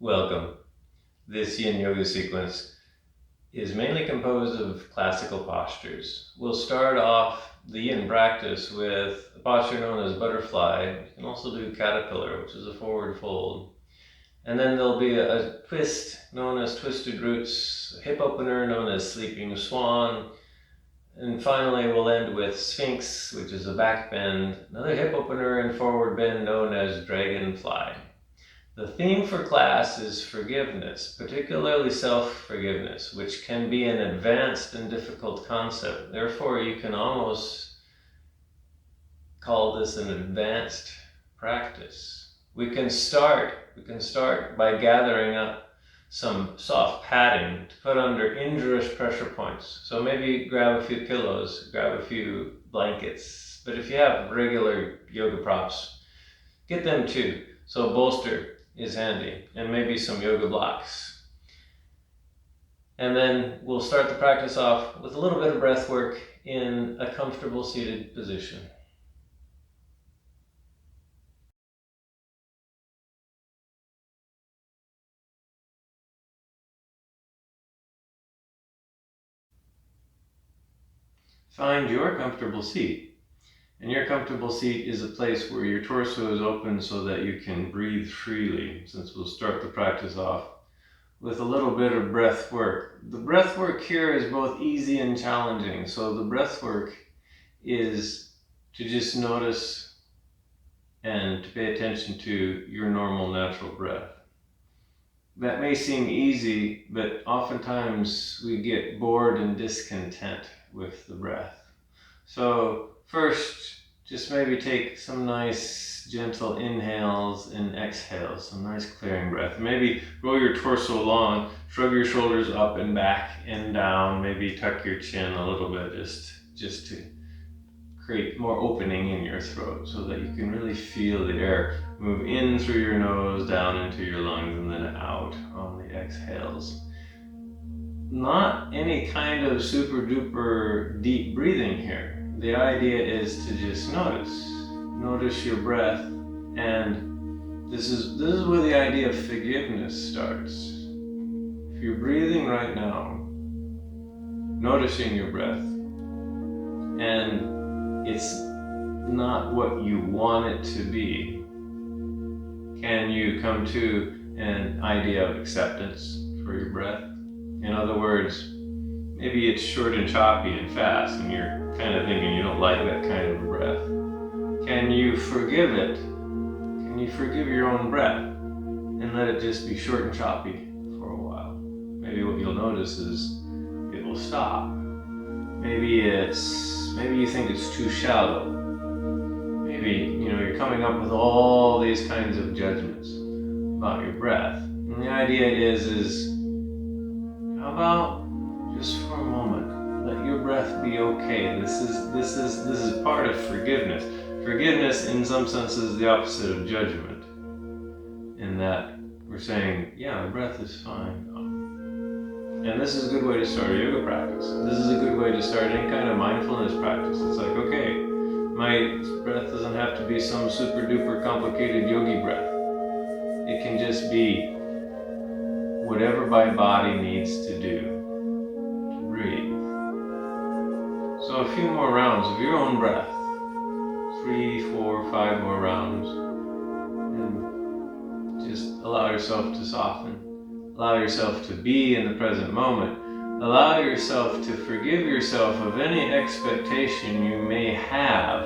Welcome. This Yin Yoga sequence is mainly composed of classical postures. We'll start off the Yin practice with a posture known as butterfly. You can also do caterpillar, which is a forward fold. And then there'll be a twist known as twisted roots, a hip opener known as sleeping swan, and finally we'll end with sphinx, which is a back bend, another hip opener and forward bend known as dragonfly. The theme for class is forgiveness, particularly self-forgiveness, which can be an advanced and difficult concept. Therefore, you can almost call this an advanced practice. We can start by gathering up some soft padding to put under injurious pressure points. So maybe grab a few pillows, grab a few blankets. But if you have regular yoga props, get them too. So bolster is handy, and maybe some yoga blocks. And then we'll start the practice off with a little bit of breath work in a comfortable seated position. Find your comfortable seat. And your comfortable seat is a place where your torso is open so that you can breathe freely, since we'll start the practice off with a little bit of breath work. The breath work here is both easy and challenging. So the breath work is to just notice and to pay attention to your normal natural breath. That may seem easy, but oftentimes we get bored and discontent with the breath. So first, just maybe take some nice gentle inhales and exhales, some nice clearing breath. Maybe roll your torso long, shrug your shoulders up and back and down, maybe tuck your chin a little bit just to create more opening in your throat so that you can really feel the air move in through your nose, down into your lungs, and then out on the exhales. Not any kind of super duper deep breathing here. The idea is to just notice your breath, and this is where the idea of forgiveness starts. If you're breathing right now, noticing your breath, and it's not what you want it to be, can you come to an idea of acceptance for your breath? In other words, maybe it's short and choppy and fast, and you're kind of thinking you don't like that kind of breath. Can you forgive it? Can you forgive your own breath and let it just be short and choppy for a while? Maybe what you'll notice is it will stop. Maybe you think it's too shallow. Maybe you're coming up with all these kinds of judgments about your breath. And the idea is how about just for a moment, let your breath be okay. This is part of forgiveness. Forgiveness, in some sense, is the opposite of judgment. In that we're saying, yeah, my breath is fine. And this is a good way to start a yoga practice. This is a good way to start any kind of mindfulness practice. It's like, okay, my breath doesn't have to be some super duper complicated yogi breath. It can just be whatever my body needs to do to breathe. So a few more rounds of your own breath. 3, 4, 5 more rounds. And just allow yourself to soften. Allow yourself to be in the present moment. Allow yourself to forgive yourself of any expectation you may have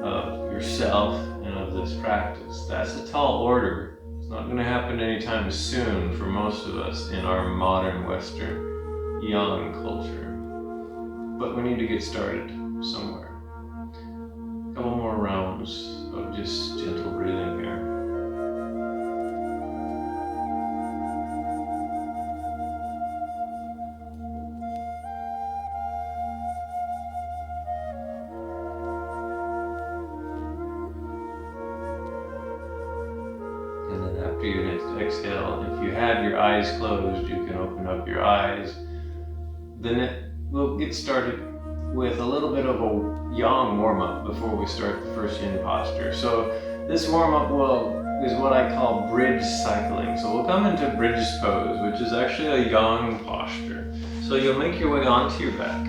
of yourself and of this practice. That's a tall order. It's not going to happen anytime soon for most of us in our modern Western young culture. But we need to get started somewhere. A couple more rounds of just gentle breathing here. And then after your next exhale, if you have your eyes closed, you can open up your eyes. Then we'll get started with a little bit of a yang warm-up before we start the first yin posture. So this warm-up will is what I call bridge cycling. So we'll come into bridge pose, which is actually a yang posture. So you'll make your way onto your back.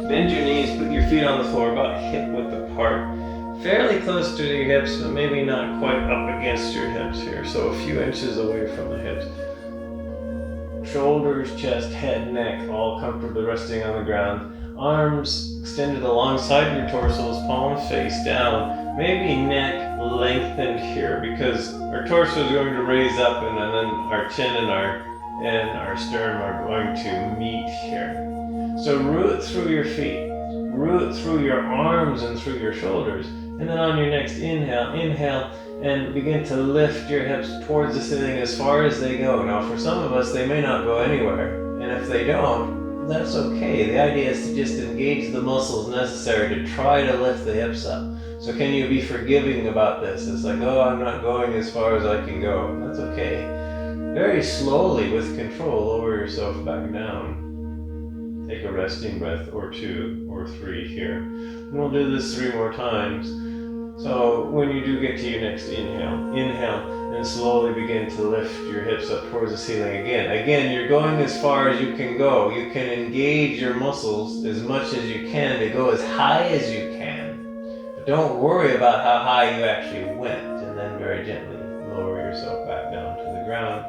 Bend your knees, put your feet on the floor about hip width apart. Fairly close to your hips, but maybe not quite up against your hips here. So a few inches away from the hips. Shoulders, chest, head, neck, all comfortably resting on the ground. Arms extended alongside your torsos, palms face down. Maybe neck lengthened here because our torso is going to raise up and then our chin and our sternum are going to meet here. So root through your feet, root through your arms and through your shoulders. And then on your next inhale, inhale and begin to lift your hips towards the ceiling as far as they go. Now for some of us, they may not go anywhere. And if they don't, that's okay. The idea is to just engage the muscles necessary to try to lift the hips up. So can you be forgiving about this? It's like, oh, I'm not going as far as I can go. That's okay. Very slowly, with control, lower yourself back down. Take a resting breath or 2 or 3 here. And we'll do this 3 more times. So when you do get to your next inhale, inhale and slowly begin to lift your hips up towards the ceiling again. Again, you're going as far as you can go. You can engage your muscles as much as you can to go as high as you can. But don't worry about how high you actually went, and then very gently lower yourself back down to the ground.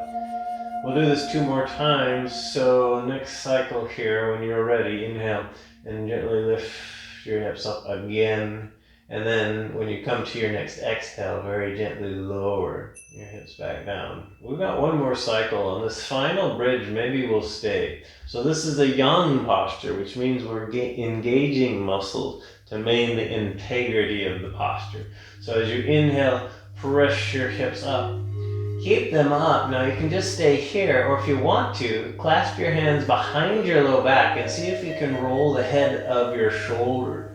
We'll do this 2 more times. So next cycle here, when you're ready, inhale and gently lift your hips up again. And then when you come to your next exhale, very gently lower your hips back down. We've got 1 more cycle on this final bridge. Maybe we'll stay. So this is a yang posture, which means we're engaging muscles to maintain the integrity of the posture. So as you inhale, press your hips up. Keep them up. Now you can just stay here, or if you want to, clasp your hands behind your low back and see if you can roll the head of your shoulder,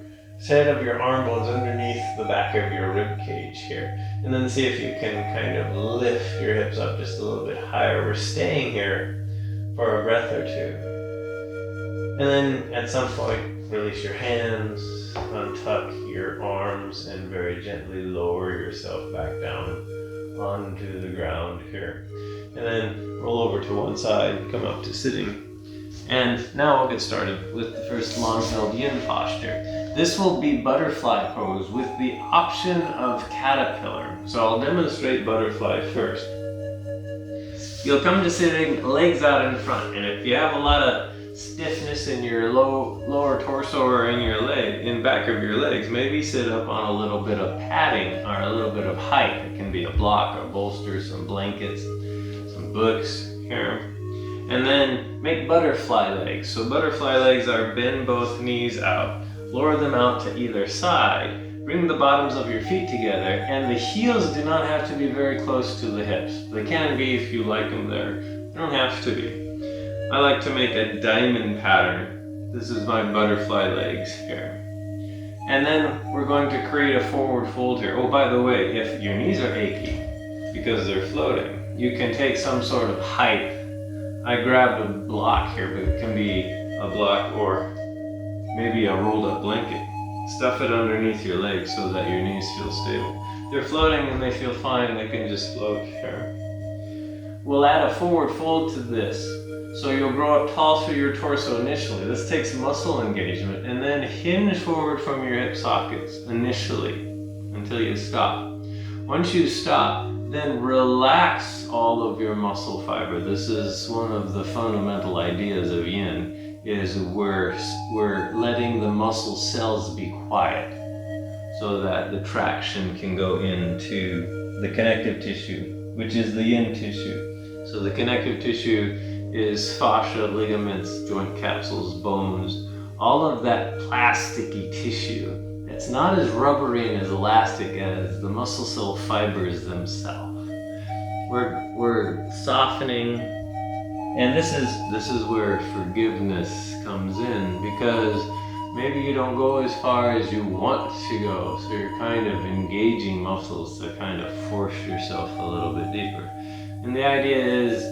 head of your arm bones underneath the back of your rib cage here. And then see if you can kind of lift your hips up just a little bit higher. We're staying here for a breath or 2. And then at some point, release your hands, untuck your arms, and very gently lower yourself back down onto the ground here. And then roll over to one side, come up to sitting. And now we'll get started with the first long-held yin posture. This will be butterfly pose with the option of caterpillar. So I'll demonstrate butterfly first. You'll come to sitting, legs out in front. And if you have a lot of stiffness in your lower torso or in your leg, in back of your legs, maybe sit up on a little bit of padding or a little bit of height. It can be a block, a bolster, some blankets, some books here. And then make butterfly legs. So butterfly legs are bend both knees out, lower them out to either side, bring the bottoms of your feet together, and the heels do not have to be very close to the hips. They can be if you like them there. They don't have to be. I like to make a diamond pattern. This is my butterfly legs here. And then we're going to create a forward fold here. Oh, by the way, if your knees are achy because they're floating, you can take some sort of height. I grabbed a block here, but it can be a block or maybe a rolled up blanket. Stuff it underneath your legs so that your knees feel stable. They're floating and they feel fine, they can just float here. We'll add a forward fold to this. So you'll grow up tall through your torso initially. This takes muscle engagement, and then hinge forward from your hip sockets initially until you stop. Once you stop, then relax all of your muscle fiber. This is one of the fundamental ideas of yin, is we're letting the muscle cells be quiet so that the traction can go into the connective tissue, which is the yin tissue. So the connective tissue is fascia, ligaments, joint capsules, bones, all of that plasticky tissue. It's not as rubbery and as elastic as the muscle cell fibers themselves. We're softening, and this is where forgiveness comes in, because maybe you don't go as far as you want to go, so you're kind of engaging muscles to kind of force yourself a little bit deeper. And the idea is,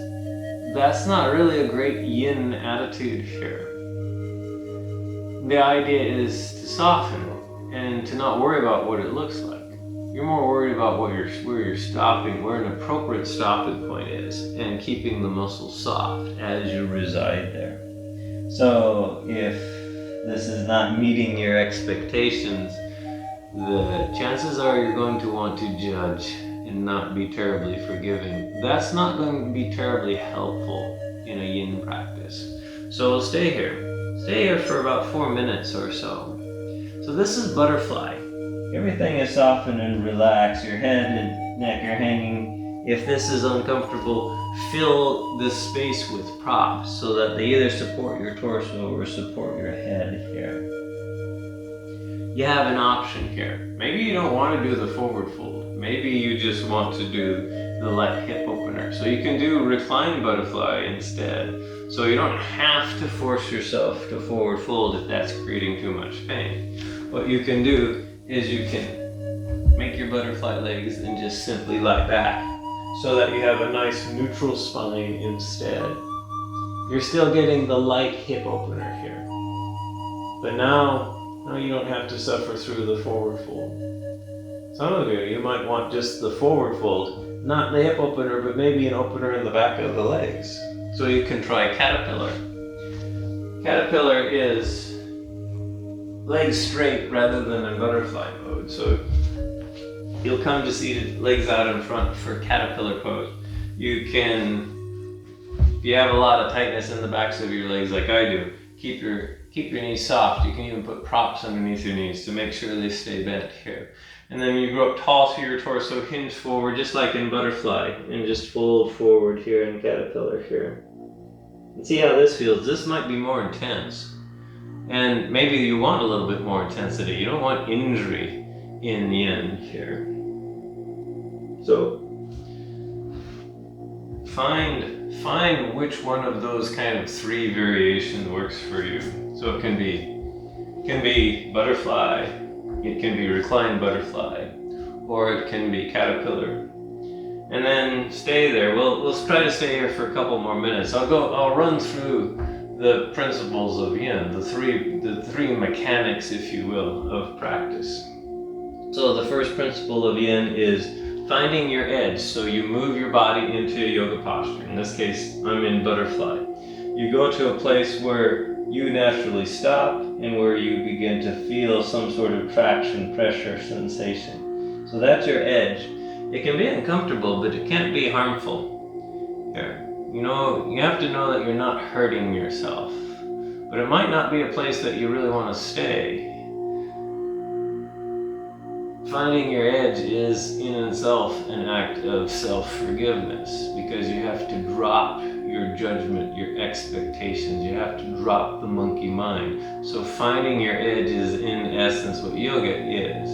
that's not really a great yin attitude here. The idea is to soften and to not worry about what it looks like. You're more worried about where you're stopping, where an appropriate stopping point is, and keeping the muscles soft as you reside there. So if this is not meeting your expectations, the chances are you're going to want to judge and not be terribly forgiving. That's not going to be terribly helpful in a yin practice. So we'll stay here. Stay here for about 4 minutes or so. So this is butterfly. Everything is softened and relaxed. Your head and neck are hanging. If this is uncomfortable, fill this space with props so that they either support your torso or support your head here. You have an option here. Maybe you don't want to do the forward fold. Maybe you just want to do the left hip opener. So you can do reclined butterfly instead. So you don't have to force yourself to forward fold if that's creating too much pain. What you can do is you can make your butterfly legs and just simply lie back so that you have a nice neutral spine instead. You're still getting the light hip opener here. But now you don't have to suffer through the forward fold. Some of you might want just the forward fold, not the hip opener, but maybe an opener in the back of the legs. So you can try caterpillar. Caterpillar is legs straight rather than in butterfly mode. So you'll come to seated, legs out in front for caterpillar pose. You can, if you have a lot of tightness in the backs of your legs like I do, keep your knees soft. You can even put props underneath your knees to make sure they stay bent here. And then you go up tall through your torso, hinge forward, just like in butterfly, and just fold forward here in caterpillar here. And see how this feels. This might be more intense. And maybe you want a little bit more intensity. You don't want injury in yin here. So find which one of those kind of 3 variations works for you. So it can be butterfly, it can be reclined butterfly, or it can be caterpillar. And then stay there. We'll try to stay here for a couple more minutes. I'll run through the principles of yin, the three mechanics, if you will, of practice. So the first principle of yin is finding your edge. So you move your body into a yoga posture. In this case, I'm in butterfly. You go to a place where you naturally stop and where you begin to feel some sort of traction, pressure, sensation. So that's your edge. It can be uncomfortable, but it can't be harmful. Here. You have to know that you're not hurting yourself. But it might not be a place that you really want to stay. Finding your edge is in itself an act of self-forgiveness because you have to drop your judgment, your expectations. You have to drop the monkey mind. So finding your edge is in essence what yoga is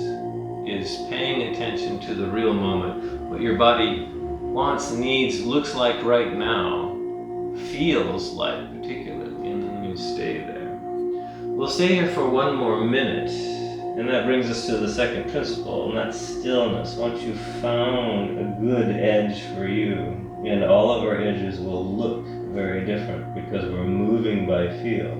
paying attention to the real moment, what your body wants, needs, looks like right now, feels like particularly, and then you stay there. We'll stay here for 1 more minute, and that brings us to the second principle, and that's stillness. Once you've found a good edge for you, and all of our edges will look very different because we're moving by feel,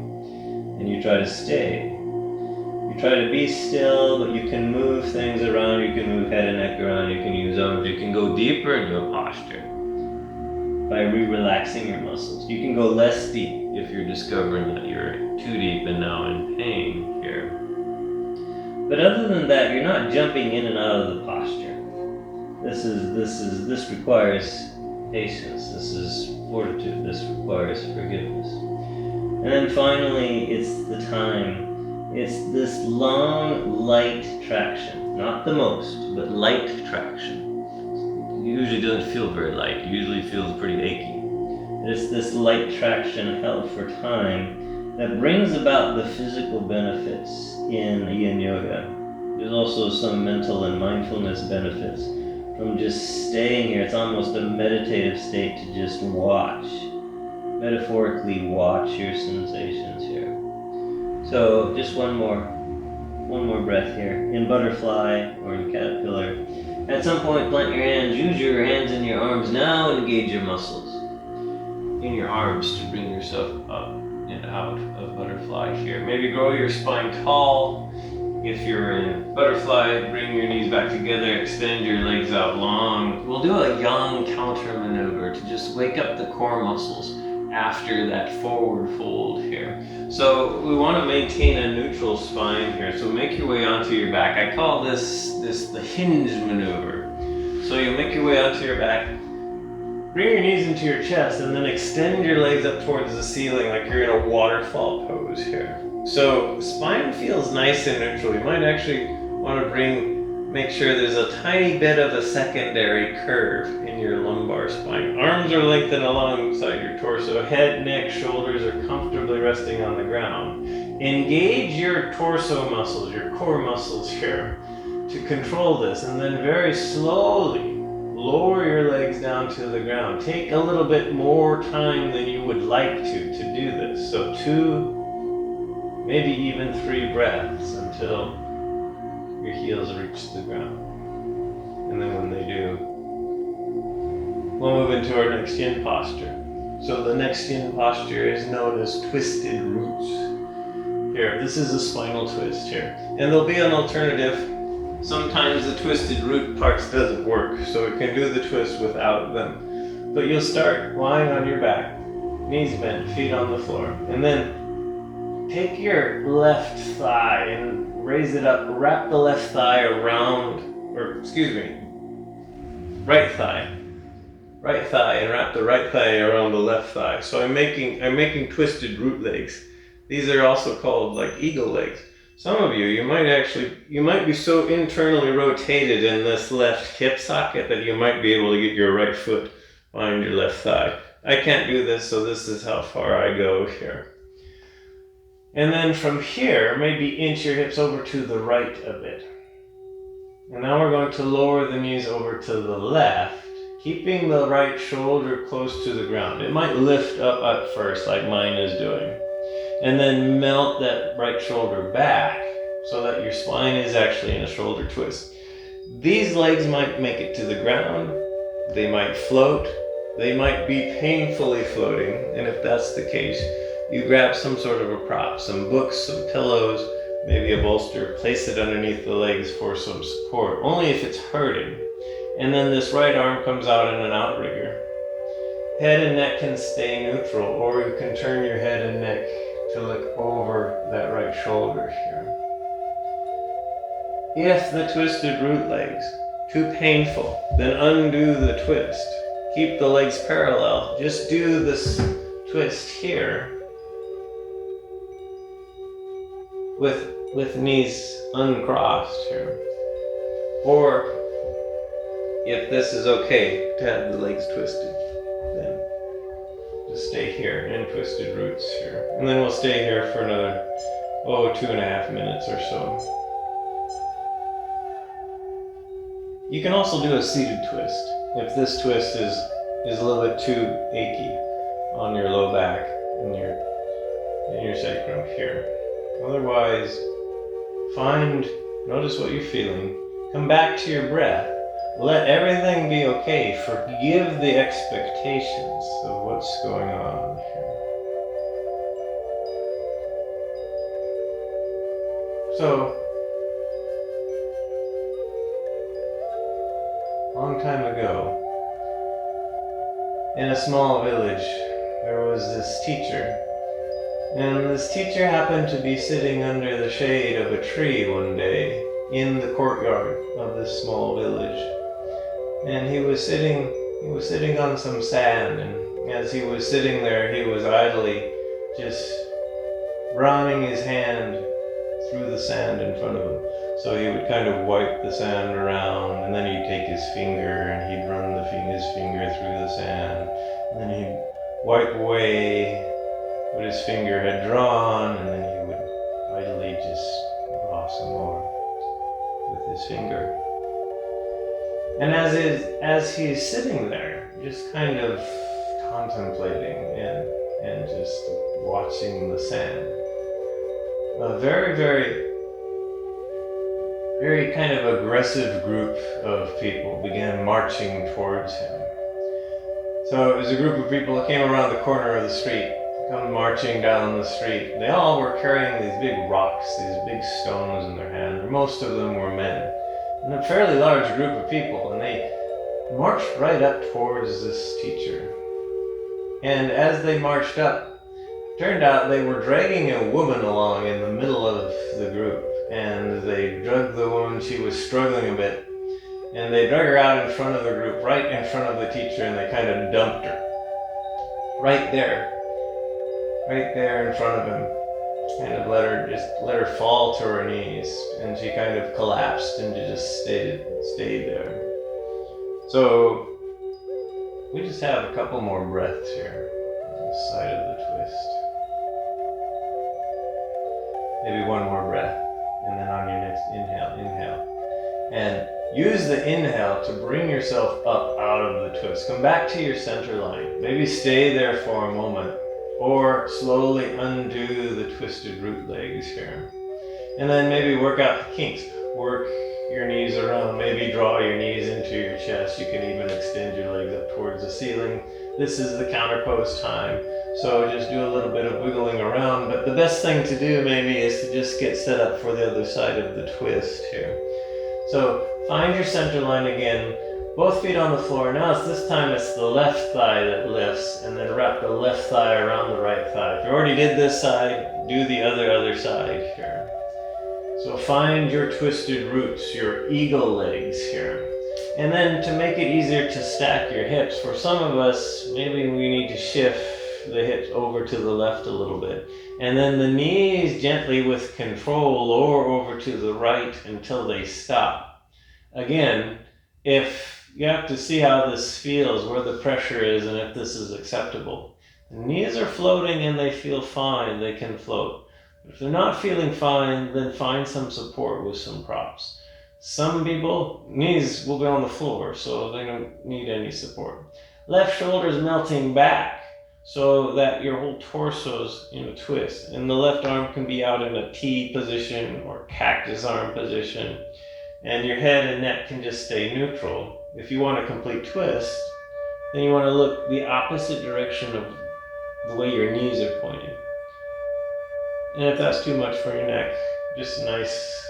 and you try to stay. You try to be still, but you can move things around, you can move head and neck around, you can use arms, you can go deeper into a posture by relaxing your muscles. You can go less deep if you're discovering that you're too deep and now in pain here. But other than that, you're not jumping in and out of the posture. This requires patience, this is fortitude, this requires forgiveness. And then finally, it's the time. It's this long, light traction. Not the most, but light traction. It usually doesn't feel very light. It usually feels pretty achy. It's this light traction held for time that brings about the physical benefits in yin yoga. There's also some mental and mindfulness benefits from just staying here. It's almost a meditative state to just watch, metaphorically watch your sensations here. So just one more breath here. In butterfly or in caterpillar. At some point, plant your hands. Use your hands and your arms now and engage your muscles in your arms to bring yourself up and out of butterfly here. Maybe grow your spine tall. If you're in butterfly, bring your knees back together, extend your legs out long. We'll do a yang counter maneuver to just wake up the core muscles after that forward fold here. So we want to maintain a neutral spine here. So make your way onto your back. I call this the hinge maneuver. So you make your way onto your back, bring your knees into your chest, and then extend your legs up towards the ceiling like you're in a waterfall pose here. So spine feels nice and neutral. You might actually want to make sure there's a tiny bit of a secondary curve in your lumbar spine. Arms are lengthened alongside your torso. Head, neck, shoulders are comfortably resting on the ground. Engage your torso muscles, your core muscles here to control this, and then very slowly lower your legs down to the ground. Take a little bit more time than you would like to do this. So 2, maybe even 3 breaths until your heels reach the ground. And then when they do, we'll move into our next yin posture. So the next yin posture is known as twisted roots. Here, this is a spinal twist here. And there'll be an alternative. Sometimes the twisted root parts doesn't work, so we can do the twist without them. But you'll start lying on your back, knees bent, feet on the floor, and then take your left thigh and raise it up, wrap the left thigh around, right thigh, and wrap the right thigh around the left thigh. So I'm making twisted root legs. These are also called like eagle legs. Some of you might be so internally rotated in this left hip socket that you might be able to get your right foot behind your left thigh. I can't do this, so this is how far I go here. And then from here, maybe inch your hips over to the right a bit. And now we're going to lower the knees over to the left, keeping the right shoulder close to the ground. It might lift up at first, like mine is doing. And then melt that right shoulder back so that your spine is actually in a shoulder twist. These legs might make it to the ground. They might float. They might be painfully floating. And if that's the case, you grab some sort of a prop, some books, some pillows, maybe a bolster, place it underneath the legs for some support, only if it's hurting. And then this right arm comes out in an outrigger. Head and neck can stay neutral, or you can turn your head and neck to look over that right shoulder here. If the twisted root legs too painful, then undo the twist. Keep the legs parallel. Just do this twist here with knees uncrossed here. Or if this is okay to have the legs twisted, then just stay here in twisted roots here. And then we'll stay here for another, 2.5 minutes or so. You can also do a seated twist if this twist is a little bit too achy on your low back and your sacrum here. Otherwise, notice what you're feeling. Come back to your breath. Let everything be okay. Forgive the expectations of what's going on here. So, long time ago, in a small village, there was this teacher. And this teacher happened to be sitting under the shade of a tree one day in the courtyard of this small village. And he was sitting on some sand, and as he was sitting there, he was idly just running his hand through the sand in front of him. So he would kind of wipe the sand around, and then he'd take his finger and he'd run his finger through the sand, and then he'd wipe away what his finger had drawn, and then he would idly just draw some more with his finger. And as he's sitting there, just kind of contemplating and just watching the sand, a very, very, very kind of aggressive group of people began marching towards him. So it was a group of people that came around the corner of the street, come marching down the street. They all were carrying these big rocks, these big stones in their hand, and most of them were men. And a fairly large group of people, and they marched right up towards this teacher. And as they marched up, turned out they were dragging a woman along in the middle of the group. And they dragged the woman, she was struggling a bit. And they drug her out in front of the group, right in front of the teacher, and they kind of dumped her. Right there in front of him. Kind of let her fall to her knees, and she kind of collapsed and just stayed there. So we just have a couple more breaths here on the side of the twist. Maybe one more breath, and then on your next inhale. And use the inhale to bring yourself up out of the twist. Come back to your center line. Maybe stay there for a moment, or slowly undo the twisted root legs here. And then maybe work out the kinks. Work your knees around, maybe draw your knees into your chest. You can even extend your legs up towards the ceiling. This is the counterpose time. So just do a little bit of wiggling around, but the best thing to do maybe is to just get set up for the other side of the twist here. So find your center line again, both feet on the floor. Now this time it's the left thigh that lifts, and then wrap the left thigh around the right thigh. If you already did this side, do the other side here. So find your twisted roots, your eagle legs here. And then to make it easier to stack your hips, for some of us, maybe we need to shift the hips over to the left a little bit. And then the knees gently with control lower over to the right until they stop. Again, if you have to see how this feels, where the pressure is, and if this is acceptable. The knees are floating and they feel fine, they can float. If they're not feeling fine, then find some support with some props. Some people, knees will be on the floor, so they don't need any support. Left shoulder's melting back so that your whole torso's in a twist. And the left arm can be out in a T position or cactus arm position. And your head and neck can just stay neutral. If you want a complete twist, then you want to look the opposite direction of the way your knees are pointing. And if that's too much for your neck, just nice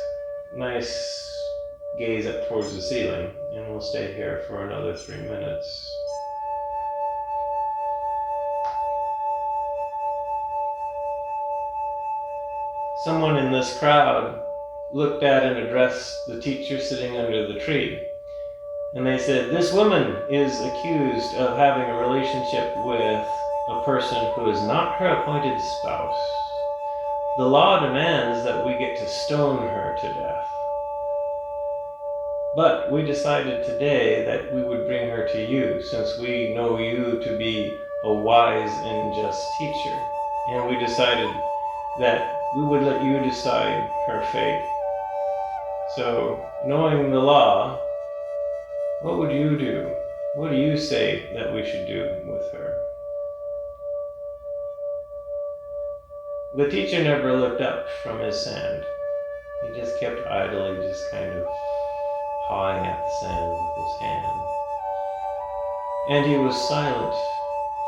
gaze up towards the ceiling, and we'll stay here for another 3 minutes. Someone in this crowd looked at and addressed the teacher sitting under the tree. And they said, "This woman is accused of having a relationship with a person who is not her appointed spouse. The law demands that we get to stone her to death. But we decided today that we would bring her to you, since we know you to be a wise and just teacher. And we decided that we would let you decide her fate. So, knowing the law, what would you do? What do you say that we should do with her?" The teacher never looked up from his sand. He just kept idly just kind of pawing at the sand with his hand. And he was silent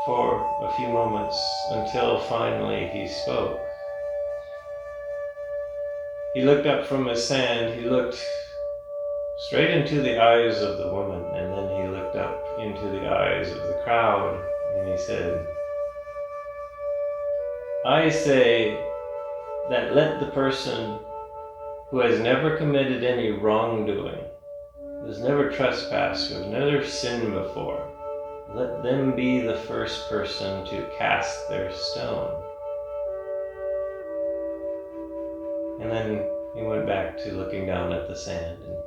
for a few moments until finally he spoke. He looked up from his sand, he looked straight into the eyes of the woman, and then he looked up into the eyes of the crowd, and he said, "I say that let the person who has never committed any wrongdoing, who has never trespassed, who has never sinned before, let them be the first person to cast their stone." And then he went back to looking down at the sand and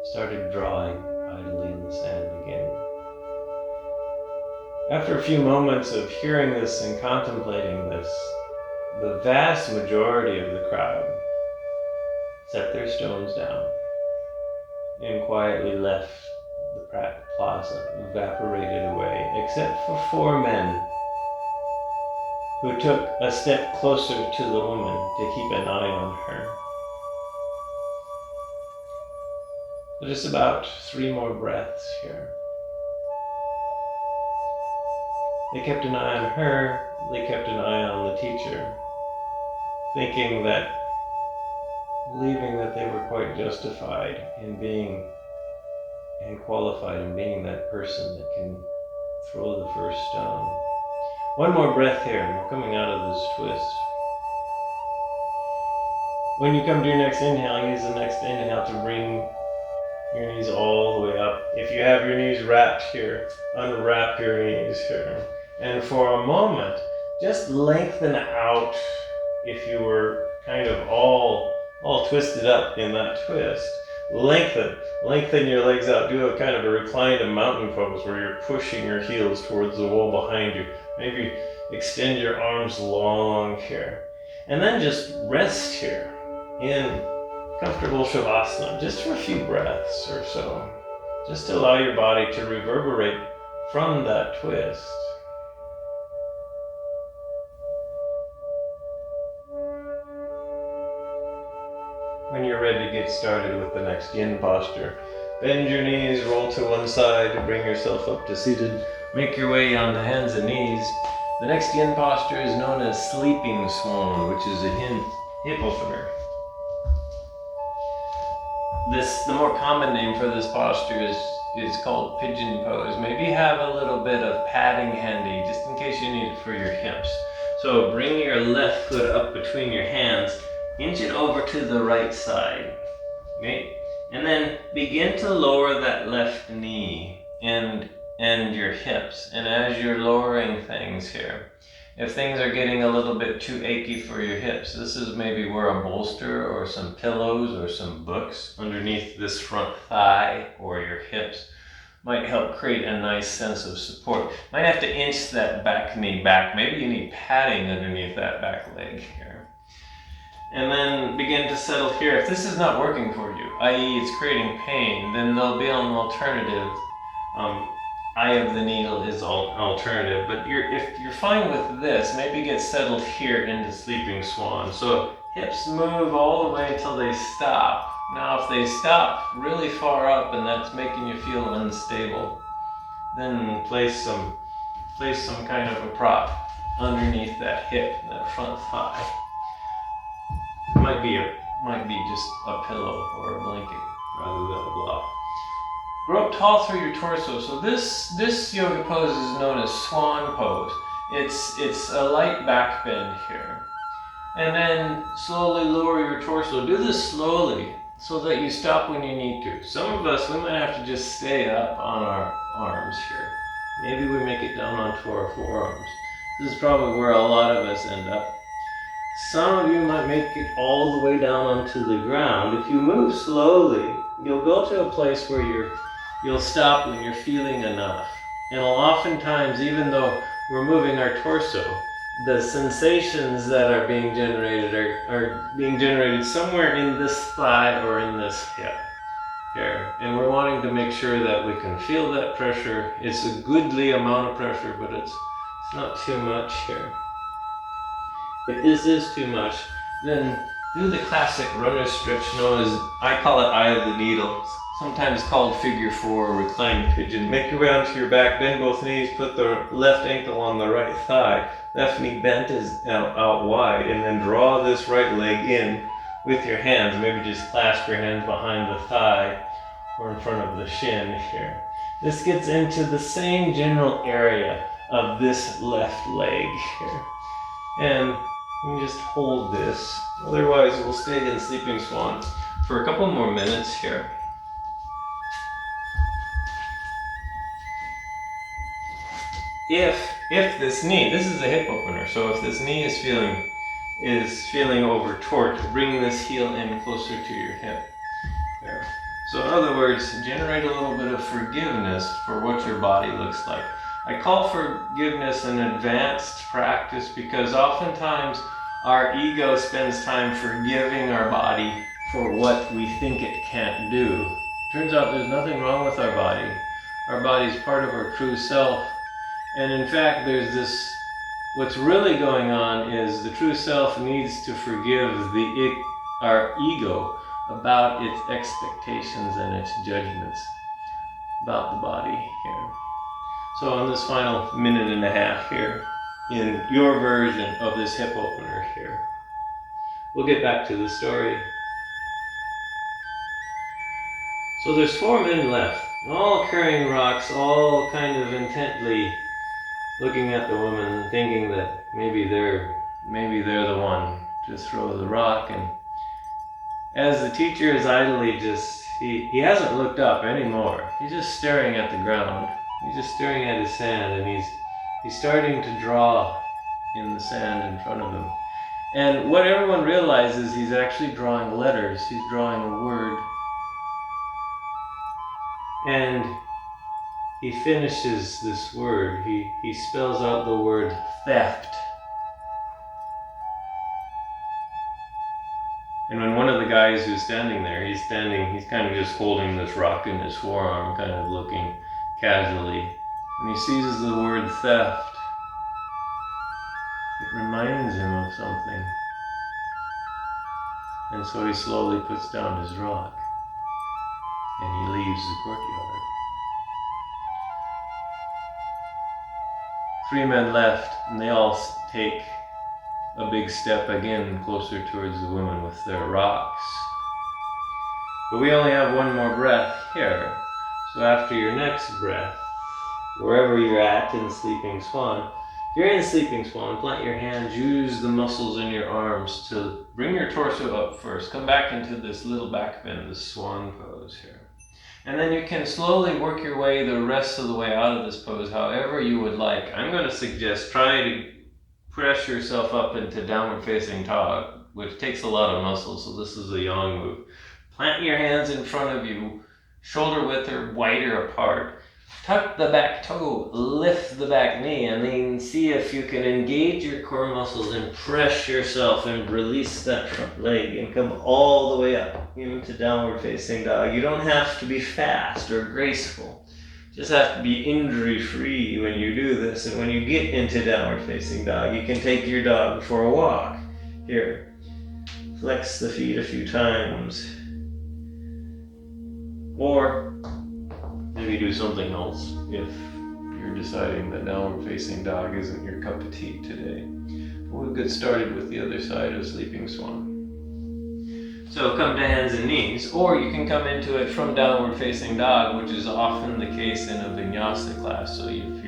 started drawing idly in the sand again. After a few moments of hearing this and contemplating this, the vast majority of the crowd set their stones down and quietly left the plaza, evaporated away, except for 4 men who took a step closer to the woman to keep an eye on her. So just about 3 more breaths here. They kept an eye on her, they kept an eye on the teacher, thinking that, believing that they were quite justified in being and qualified in being that person that can throw the first stone. One more breath here, and we're coming out of this twist. When you come to your next inhale, use the next inhale to bring your knees all the way up. If you have your knees wrapped here, unwrap your knees here. And for a moment, just lengthen out if you were kind of all twisted up in that twist. Lengthen your legs out. Do a kind of a reclined mountain pose where you're pushing your heels towards the wall behind you. Maybe extend your arms long here. And then just rest here in comfortable Shavasana, just for a few breaths or so. Just to allow your body to reverberate from that twist. When you're ready to get started with the next yin posture, bend your knees, roll to one side to bring yourself up to seated. Make your way on the hands and knees. The next yin posture is known as sleeping swan, which is a hip opener. The more common name for this posture is called pigeon pose. Maybe have a little bit of padding handy, just in case you need it for your hips. So bring your left foot up between your hands, inch it over to the right side, okay? And then begin to lower that left knee and your hips. And as you're lowering things here, if things are getting a little bit too achy for your hips, this is maybe where a bolster or some pillows or some books underneath this front thigh or your hips might help create a nice sense of support. Might have to inch that back knee back. Maybe you need padding underneath that back leg here. And then begin to settle here. If this is not working for you, i.e. it's creating pain, then there'll be an alternative. Eye of the needle is an alternative, but if you're fine with this, maybe get settled here into sleeping swan. So hips move all the way until they stop. Now if they stop really far up and that's making you feel unstable, then place some kind of a prop underneath that hip, that front thigh. Might be just a pillow or a blanket rather than a block. Grow up tall through your torso. So this yoga pose is known as swan pose. It's a light back bend here. And then slowly lower your torso. Do this slowly so that you stop when you need to. Some of us, we might have to just stay up on our arms here. Maybe we make it down onto our forearms. This is probably where a lot of us end up. Some of you might make it all the way down onto the ground. If you move slowly, you'll go to a place where you'll stop when you're feeling enough. And oftentimes, even though we're moving our torso, the sensations that are being generated are being generated somewhere in this thigh or in this hip here. And we're wanting to make sure that we can feel that pressure. It's a goodly amount of pressure, but it's not too much here. If this is too much, then do the classic runner stretch known as, I call it eye of the needle, sometimes called figure 4 or reclined pigeon. Make your way onto your back, bend both knees, put the left ankle on the right thigh, left knee bent is out wide, and then draw this right leg in with your hands. Maybe just clasp your hands behind the thigh or in front of the shin here. This gets into the same general area of this left leg here. And you can just hold this. Otherwise, we'll stay in sleeping swan for a couple more minutes here. If this knee, this is a hip opener, so if this knee is feeling over taut, bring this heel in closer to your hip. There. So in other words, generate a little bit of forgiveness for what your body looks like. I call forgiveness an advanced practice because oftentimes our ego spends time forgiving our body for what we think it can't do. Turns out there's nothing wrong with our body. Our body's part of our true self. And in fact, there's this, what's really going on is the true self needs to forgive our ego about its expectations and its judgments about the body here. So on this final minute and a half here, in your version of this hip opener here. We'll get back to the story. So there's 4 men left, all carrying rocks, all kind of intently looking at the woman and thinking that maybe they're the one to throw the rock. And as the teacher is idly he hasn't looked up anymore. He's just staring at the ground. He's just staring at his sand, and he's starting to draw in the sand in front of him. And what everyone realizes, he's actually drawing letters. He's drawing a word. And he finishes this word. He spells out the word theft. And when one of the guys who's standing there, he's kind of just holding this rock in his forearm, kind of looking casually, and he sees the word theft, it reminds him of something. And so he slowly puts down his rock, and he leaves the courtyard. 3 men left, and they all take a big step again closer towards the woman with their rocks. But we only have 1 more breath here. So after your next breath, wherever you're at in Sleeping Swan, if you're in Sleeping Swan, plant your hands, use the muscles in your arms to bring your torso up first. Come back into this little back bend, this swan pose here. And then you can slowly work your way the rest of the way out of this pose however you would like. I'm going to suggest try to press yourself up into downward facing dog, which takes a lot of muscle, so this is a yang move. Plant your hands in front of you, shoulder width or wider apart. Tuck the back toe, lift the back knee, and then see if you can engage your core muscles and press yourself and release that front leg and come all the way up into downward facing dog. You don't have to be fast or graceful. Just have to be injury-free when you do this. And when you get into downward facing dog, you can take your dog for a walk. Here, flex the feet a few times. Or maybe do something else if you're deciding that downward facing dog isn't your cup of tea today. We'll get started with the other side of Sleeping Swan. So come to hands and knees, or you can come into it from downward facing dog, which is often the case in a vinyasa class. So if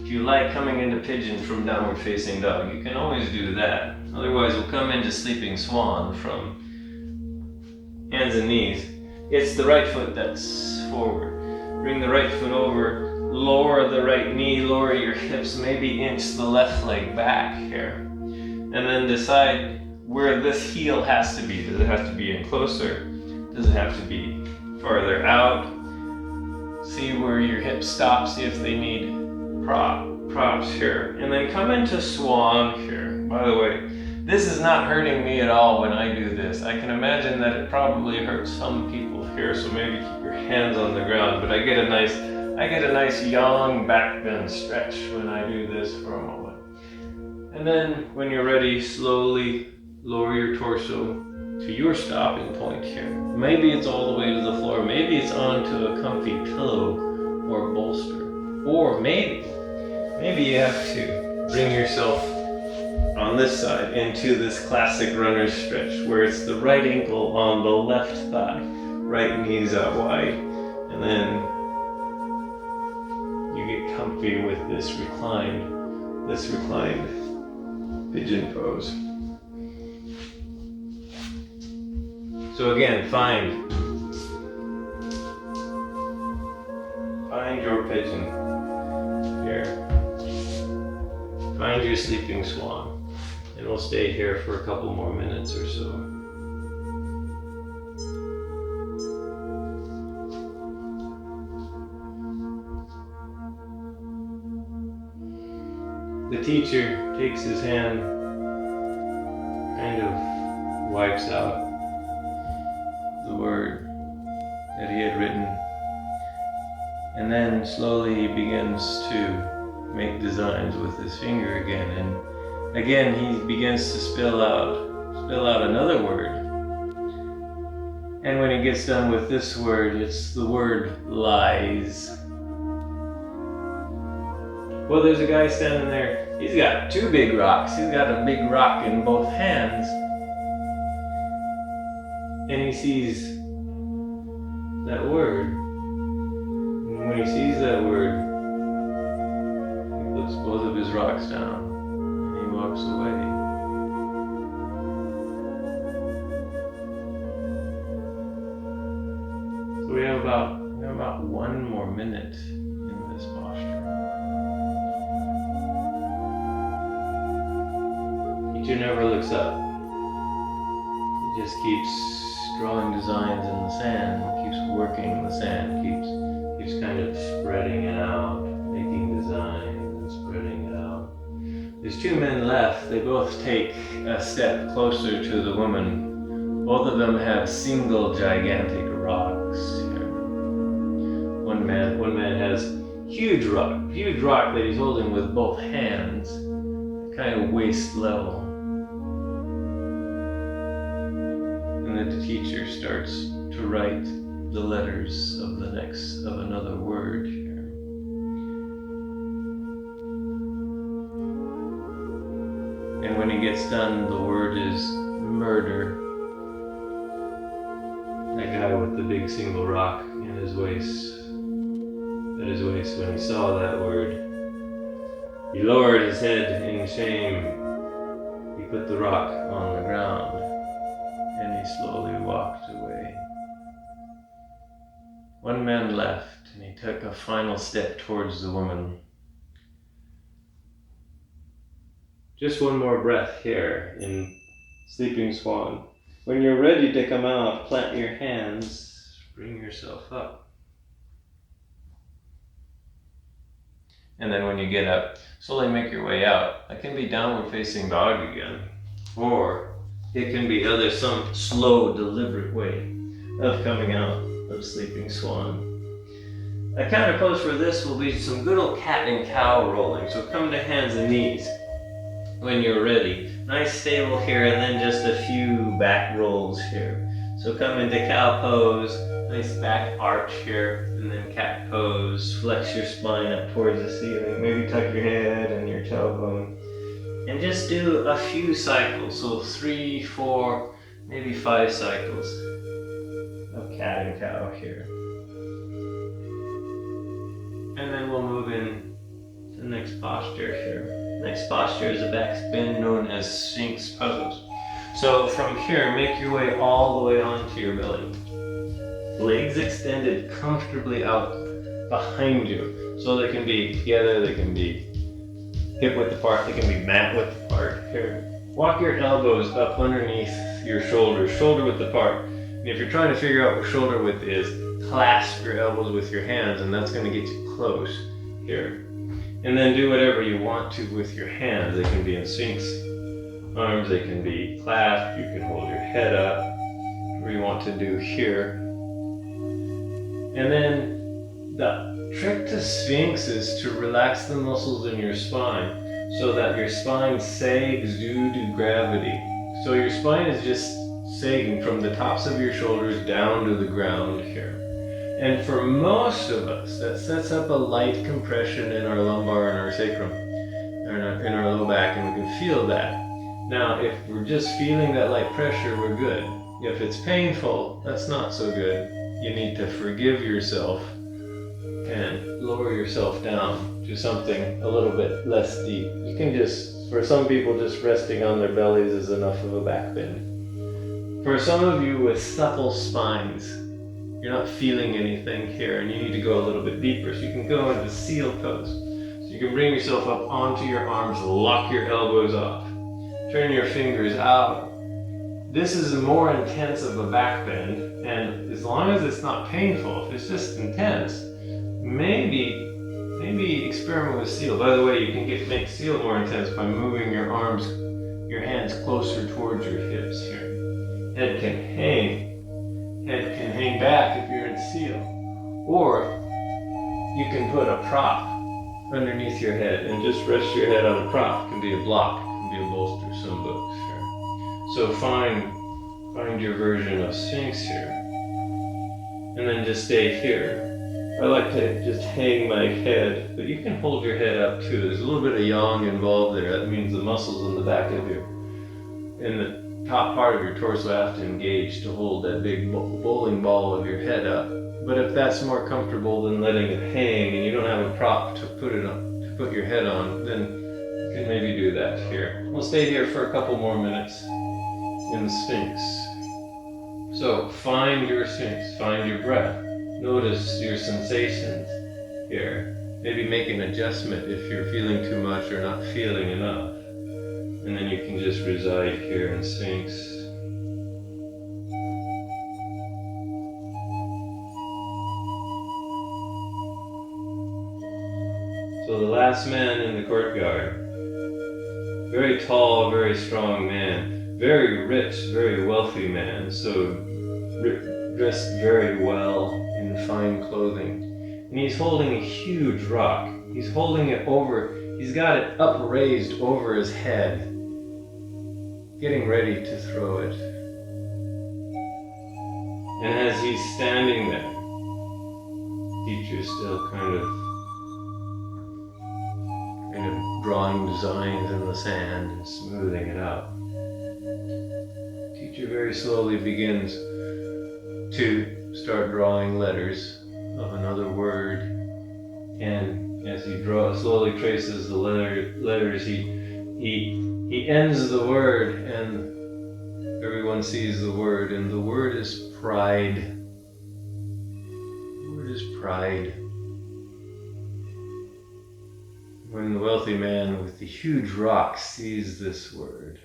you like coming into pigeon from downward facing dog, you can always do that. Otherwise, we'll come into Sleeping Swan from hands and knees. It's the right foot that's forward. Bring the right foot over, lower the right knee, lower your hips, maybe inch the left leg back here. And then decide where this heel has to be. Does it have to be in closer? Does it have to be farther out? See where your hips stop, see if they need props here. And then come into swan here. By the way, this is not hurting me at all when I do this. I can imagine that it probably hurts some people here, so maybe keep your hands on the ground, but I get a nice yang back bend stretch when I do this for a moment. And then when you're ready, slowly lower your torso to your stopping point here. Maybe it's all the way to the floor. Maybe it's onto a comfy pillow or bolster. Or maybe you have to bring yourself on this side into this classic runner's stretch where it's the right ankle on the left thigh, right knees out wide, and then you get comfy with this reclined pigeon pose. So again, find your pigeon here. Find your sleeping swan. And we'll stay here for a couple more minutes or so. The teacher takes his hand, kind of wipes out the word that he had written, and then slowly begins to make designs with his finger again. And again, he begins to spill out another word. And when he gets done with this word, it's the word lies. Well, there's a guy standing there. He's got two big rocks. He's got a big rock in both hands. And he sees that word. And when he sees that word, he puts both of his rocks down and he walks away. So we have about 1 more minute in this posture. Teacher never looks up. He just keeps drawing designs in the sand, keeps working the sand, keeps kind of spreading it out, making designs and spreading it out. There's 2 men left. They both take a step closer to the woman. Both of them have single gigantic rocks here. One man has huge rock that he's holding with both hands, kind of waist level. And the teacher starts to write the letters of another word here. And when he gets done, the word is murder. That guy with the big single rock in his waist, when he saw that word, he lowered his head in shame. He put the rock on the ground. And he slowly walked away. 1 man left, and he took a final step towards the woman. Just 1 more breath here in Sleeping Swan. When you're ready to come out, plant your hands, bring yourself up. And then when you get up, slowly make your way out. That can be downward facing dog again. Or it can be some slow, deliberate way of coming out of Sleeping Swan. A counter pose for this will be some good old cat and cow rolling. So come to hands and knees when you're ready. Nice stable here, and then just a few back rolls here. So come into cow pose, nice back arch here, and then cat pose. Flex your spine up towards the ceiling. Maybe tuck your head and your tailbone. And just do a few cycles, so 3, 4, maybe 5 cycles of cat and cow here. And then we'll move in to the next posture here. Next posture is a back spin known as Sphinx pose. So from here, make your way all the way onto your belly. Legs extended comfortably out behind you. So they can be together, they can be hip width apart, they can be mat width apart. Here, walk your elbows up underneath your shoulders, shoulder width apart. And if you're trying to figure out what shoulder width is, clasp your elbows with your hands, and that's going to get you close here. And then do whatever you want to with your hands. They can be in Sphinx arms, they can be clasped, you can hold your head up, whatever you want to do here. And then the trick to Sphinx is to relax the muscles in your spine so that your spine sags due to gravity. So your spine is just sagging from the tops of your shoulders down to the ground here. And for most of us, that sets up a light compression in our lumbar and our sacrum, in our low back, and we can feel that. Now, if we're just feeling that light pressure, we're good. If it's painful, that's not so good. You need to forgive yourself and lower yourself down to something a little bit less deep. You can just, for some people, just resting on their bellies is enough of a back bend. For some of you with supple spines, you're not feeling anything here and you need to go a little bit deeper. So you can go into seal pose. So you can bring yourself up onto your arms, lock your elbows off, turn your fingers out. This is more intense of a back bend, and as long as it's not painful, if it's just intense, maybe experiment with seal. By the way, you can make seal more intense by moving your arms, your hands closer towards your hips here. Head can hang back if you're in seal. Or you can put a prop underneath your head and just rest your head on a prop. It can be a block, it can be a bolster, some books here. So find your version of Sphinx here. And then just stay here. I like to just hang my head, but you can hold your head up too. There's a little bit of yang involved there. That means the muscles in the back of your, in the top part of your torso have to engage to hold that big bowling ball of your head up. But if that's more comfortable than letting it hang and you don't have a prop to put it on, to put your head on, then you can maybe do that here. We'll stay here for a couple more minutes in the Sphinx. So find your Sphinx, find your breath. Notice your sensations here. Maybe make an adjustment if you're feeling too much or not feeling enough. And then you can just reside here in Sphinx. So the last man in the courtyard, very tall, very strong man, very rich, very wealthy man, so dressed very well in fine clothing. And he's holding a huge rock. He's holding it over, he's got it upraised over his head, getting ready to throw it. And as he's standing there, teacher's still kind of drawing designs in the sand and smoothing it out. Teacher very slowly begins to start drawing letters of another word, and as he slowly traces the letters, he ends the word, and everyone sees the word, and the word is pride. The word is pride. When the wealthy man with the huge rock sees this word,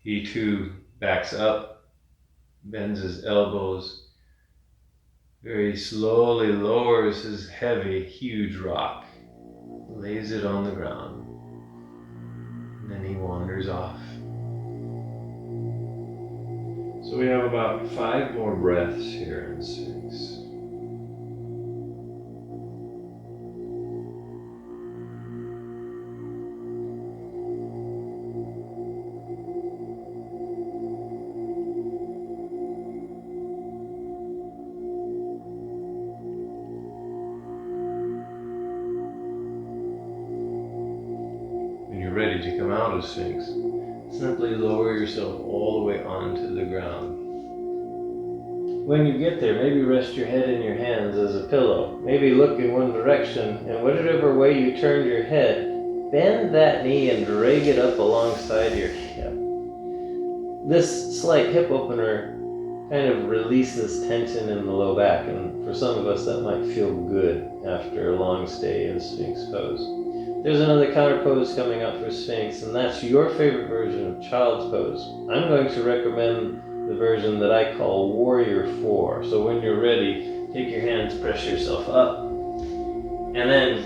he too backs up, bends his elbows, very slowly lowers his heavy, huge rock, lays it on the ground, and then he wanders off. So we have about 5 more breaths here in Sphinx. Ready to come out of Sphinx, simply lower yourself all the way onto the ground. When you get there, maybe rest your head in your hands as a pillow. Maybe look in one direction, and whatever way you turn your head, bend that knee and drag it up alongside your hip. This slight hip opener kind of releases tension in the low back, and for some of us that might feel good after a long stay in Sphinx pose. There's another counter pose coming up for Sphinx, and that's your favorite version of Child's Pose. I'm going to recommend the version that I call Warrior 4. So when you're ready, take your hands, press yourself up, and then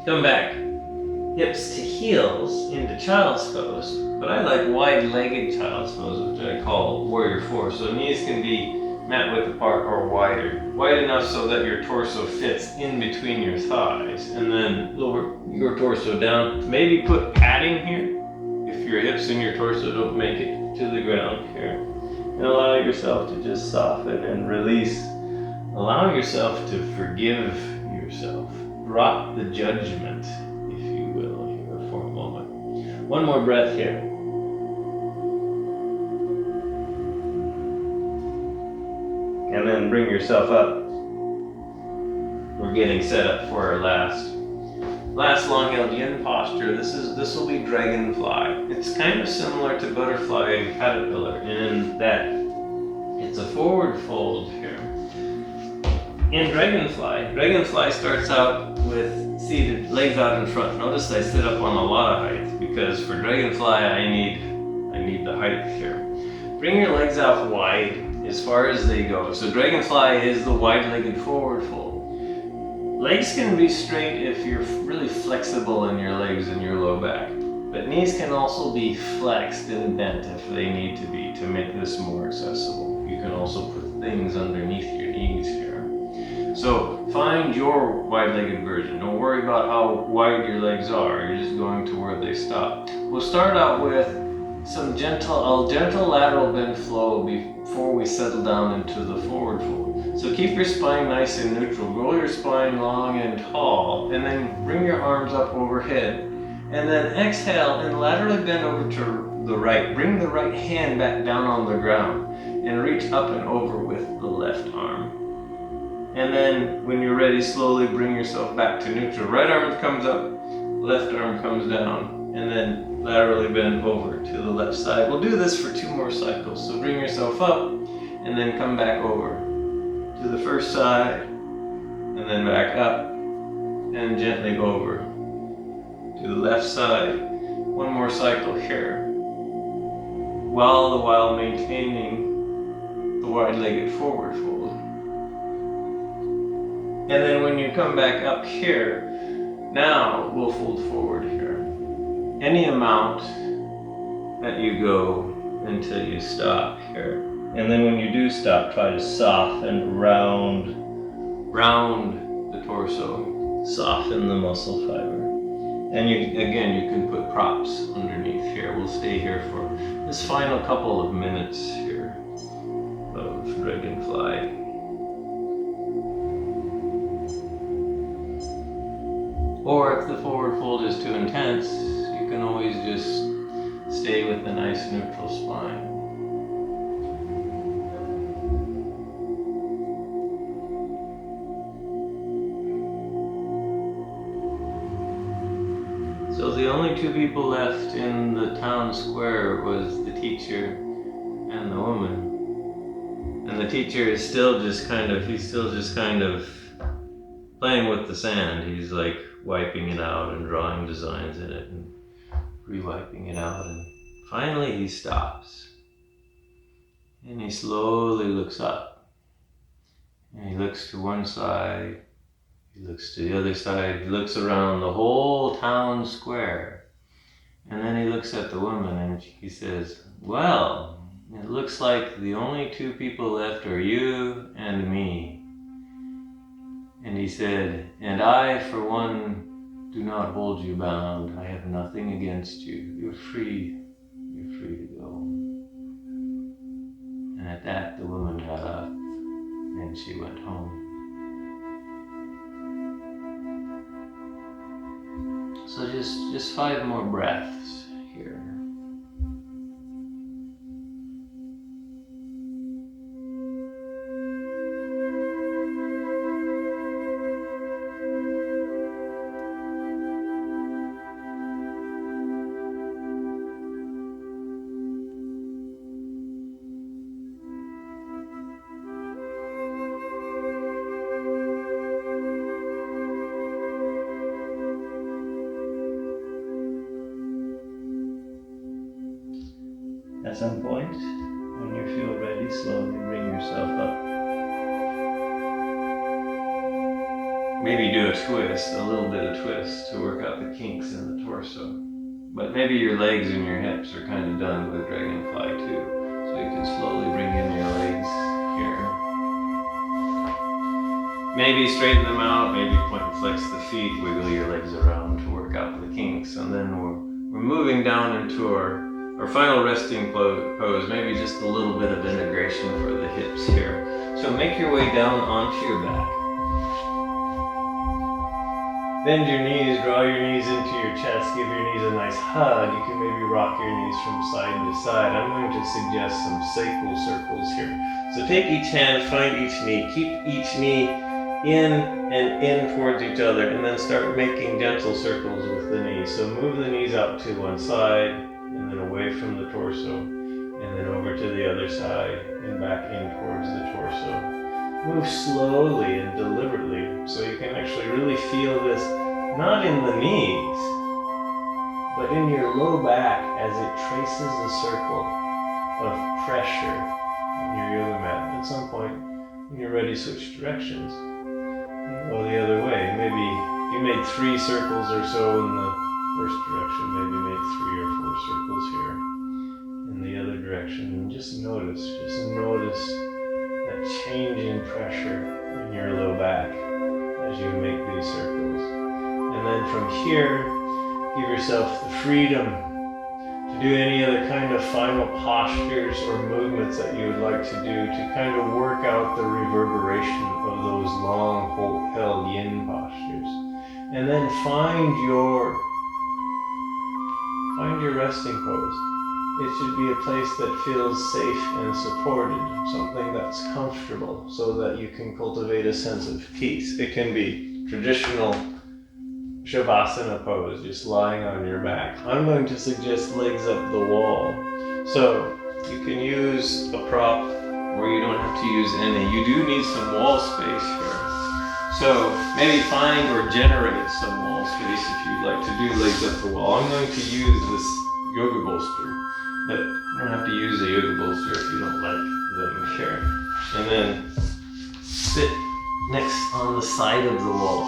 come back, hips to heels into Child's Pose. But I like wide-legged Child's Pose, which I call Warrior 4. So knees can be mat width apart or wider. Wide enough so that your torso fits in between your thighs, and then lower your torso down. Maybe put padding here if your hips and your torso don't make it to the ground here. And allow yourself to just soften and release. Allow yourself to forgive yourself. Drop the judgment, if you will, here for a moment. One more breath here. And then bring yourself up. We're getting set up for our last long held yin posture. This will be dragonfly. It's kind of similar to butterfly and caterpillar in that it's a forward fold here. In dragonfly starts out with seated, legs out in front. Notice I sit up on a lot of height because for dragonfly I need the height here. Bring your legs out wide as far as they go. So dragonfly is the wide-legged forward fold. Legs can be straight if you're really flexible in your legs and your low back. But knees can also be flexed and bent if they need to be to make this more accessible. You can also put things underneath your knees here. So find your wide-legged version. Don't worry about how wide your legs are. You're just going to where they stop. We'll start out with some gentle lateral bend flow before we settle down into the forward fold. So keep your spine nice and neutral. Grow your spine long and tall, and then bring your arms up overhead. And then exhale and laterally bend over to the right. Bring the right hand back down on the ground and reach up and over with the left arm. And then when you're ready, slowly bring yourself back to neutral. Right arm comes up, left arm comes down, and then laterally bend over to the left side. We'll do this for 2 more cycles. So bring yourself up and then come back over to the first side and then back up and gently over to the left side. 1 more cycle here. While maintaining the wide-legged forward fold. And then when you come back up here, now we'll fold forward here. Any amount that you go until you stop here. And then when you do stop, try to soften, round the torso, soften the muscle fiber. And you can put props underneath here. We'll stay here for this final couple of minutes here of dragonfly. Or if the forward fold is too intense, you can always just stay with a nice neutral spine. So the only 2 people left in the town square was the teacher and the woman. And the teacher is still just kind of playing with the sand. He's like wiping it out and drawing designs in it and re-wiping it out. And finally he stops. And he slowly looks up. And he looks to one side. He looks to the other side. He looks around the whole town square. And then he looks at the woman and he says, "Well, it looks like the only 2 people left are you and me." And he said, "And I, for one, do not hold you bound. I have nothing against you. You're free. You're free to go." And at that, the woman got up and she went home. So just 5 more breaths here. At some point, when you feel ready, slowly bring yourself up. Maybe do a twist, a little bit of twist to work out the kinks in the torso. But maybe your legs and your hips are kind of done with dragonfly too. So you can slowly bring in your legs here. Maybe straighten them out, maybe point and flex the feet, wiggle your legs around to work out the kinks. And then we're moving down into our final resting pose, maybe just a little bit of integration for the hips here. So make your way down onto your back. Bend your knees, draw your knees into your chest, give your knees a nice hug. You can maybe rock your knees from side to side. I'm going to suggest some sacral circles here. So take each hand, find each knee, keep each knee in and in towards each other, and then start making gentle circles with the knees. So move the knees out to one side, and then away from the torso, and then over to the other side, and back in towards the torso. Move slowly and deliberately, so you can actually really feel this, not in the knees, but in your low back as it traces a circle of pressure on your yoga mat. At some point, when you're ready, switch directions. Go the other way. Maybe you made 3 circles or so in the first direction, maybe make 3 or 4 circles here in the other direction, and just notice that changing pressure in your low back as you make these circles. And then from here, give yourself the freedom to do any other kind of final postures or movements that you would like to do to kind of work out the reverberation of those long held yin postures. And then find your resting pose. It should be a place that feels safe and supported, something that's comfortable so that you can cultivate a sense of peace. It can be traditional Shavasana pose, just lying on your back. I'm going to suggest legs up the wall. So you can use a prop or you don't have to use any. You do need some wall space here. So maybe find or generate some wall space if you'd like to do legs up the wall. I'm going to use this yoga bolster, but you don't have to use a yoga bolster if you don't like them here. And then sit next on the side of the wall.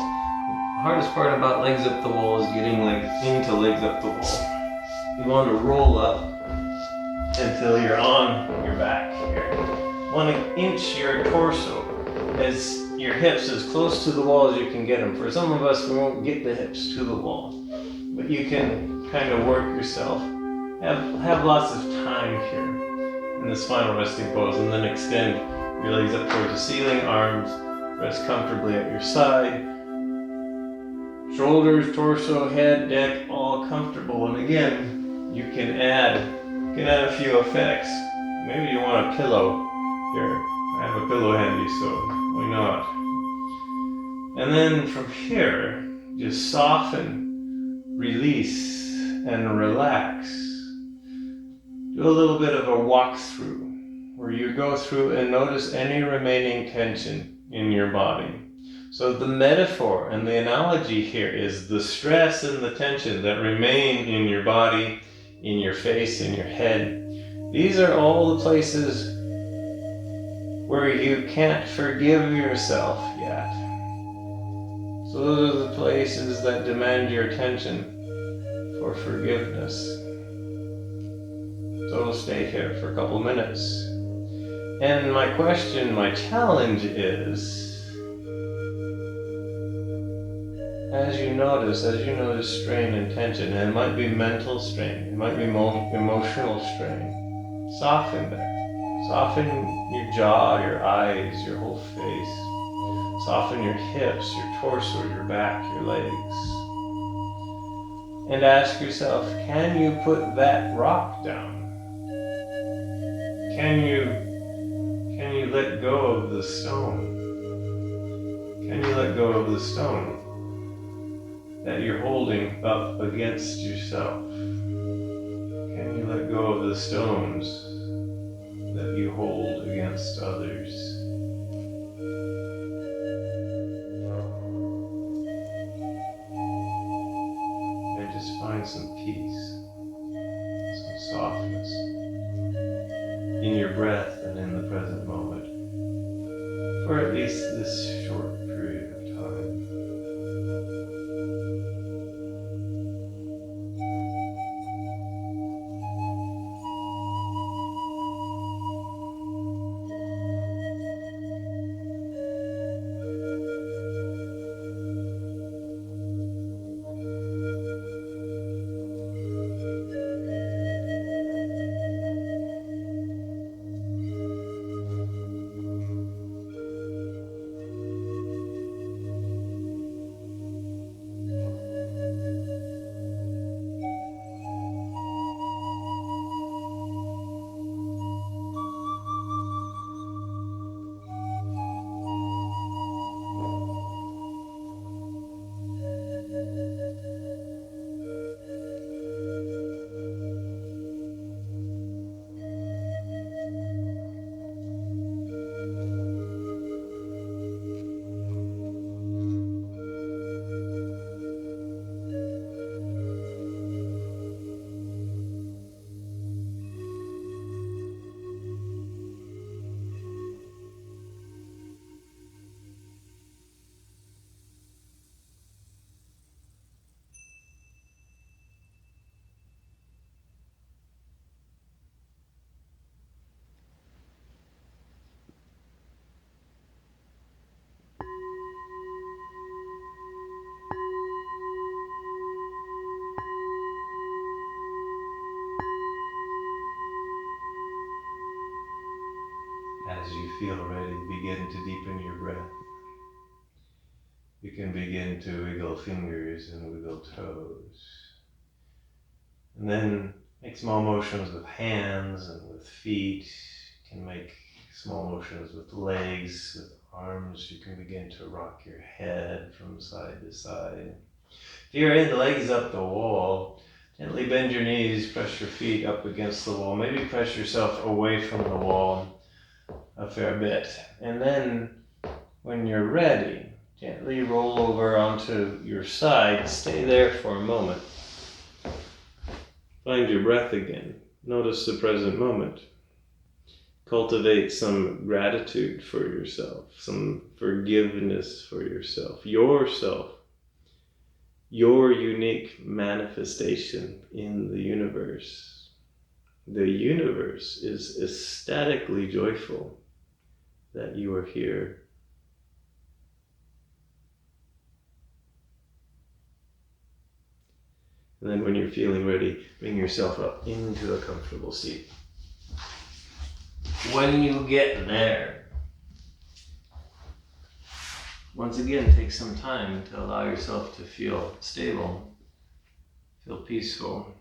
The hardest part about legs up the wall is getting into legs up the wall. You want to roll up until you're on your back here. You want to inch your torso as your hips as close to the wall as you can get them. For some of us, we won't get the hips to the wall, but you can kind of work yourself. Have lots of time here in this final resting pose, and then extend your legs up towards the ceiling, arms rest comfortably at your side. Shoulders, torso, head, neck, all comfortable. And again, you can add a few effects. Maybe you want a pillow here. I have a pillow handy, so why not? And then from here, just soften, release, and relax. Do a little bit of a walkthrough where you go through and notice any remaining tension in your body. So the metaphor and the analogy here is the stress and the tension that remain in your body, in your face, in your head. These are all the places where you can't forgive yourself yet. So those are the places that demand your attention for forgiveness. So we'll stay here for a couple minutes. And my challenge is, as you notice strain and tension, and it might be mental strain, it might be emotional strain, soften that. Soften your jaw, your eyes, your whole face. Soften your hips, your torso, your back, your legs. And ask yourself, can you put that rock down? Can you let go of the stone? Can you let go of the stone that you're holding up against yourself? Can you let go of the stones that you hold against others? And just find some peace, some softness in your breath and in the present moment for at least this short period of time. feel ready, begin to deepen your breath. You can begin to wiggle fingers and wiggle toes. And then make small motions with hands and with feet. You can make small motions with legs, with arms. You can begin to rock your head from side to side. If you're in the legs up the wall, gently bend your knees, press your feet up against the wall. Maybe press yourself away from the wall a fair bit. And then when you're ready, gently roll over onto your side. Stay there for a moment. Find your breath again. Notice the present moment. Cultivate some gratitude for yourself, some forgiveness for yourself, your unique manifestation in the universe. The universe is ecstatically joyful that you are here. And then when you're feeling ready, bring yourself up into a comfortable seat. When you get there, once again, take some time to allow yourself to feel stable, feel peaceful.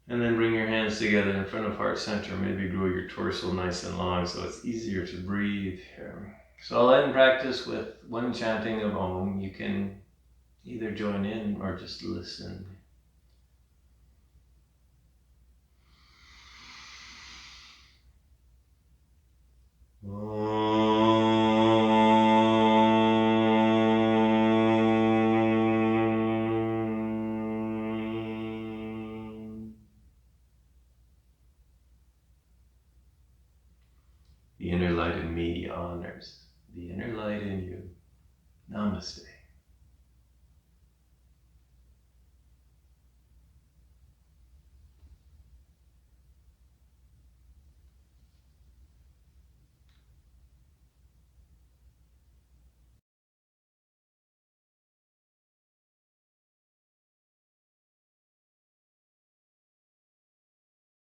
And then bring your hands together in front of heart center. Maybe grow your torso nice and long so it's easier to breathe here. So I'll end practice with one chanting of Om. You can either join in or just listen. Om.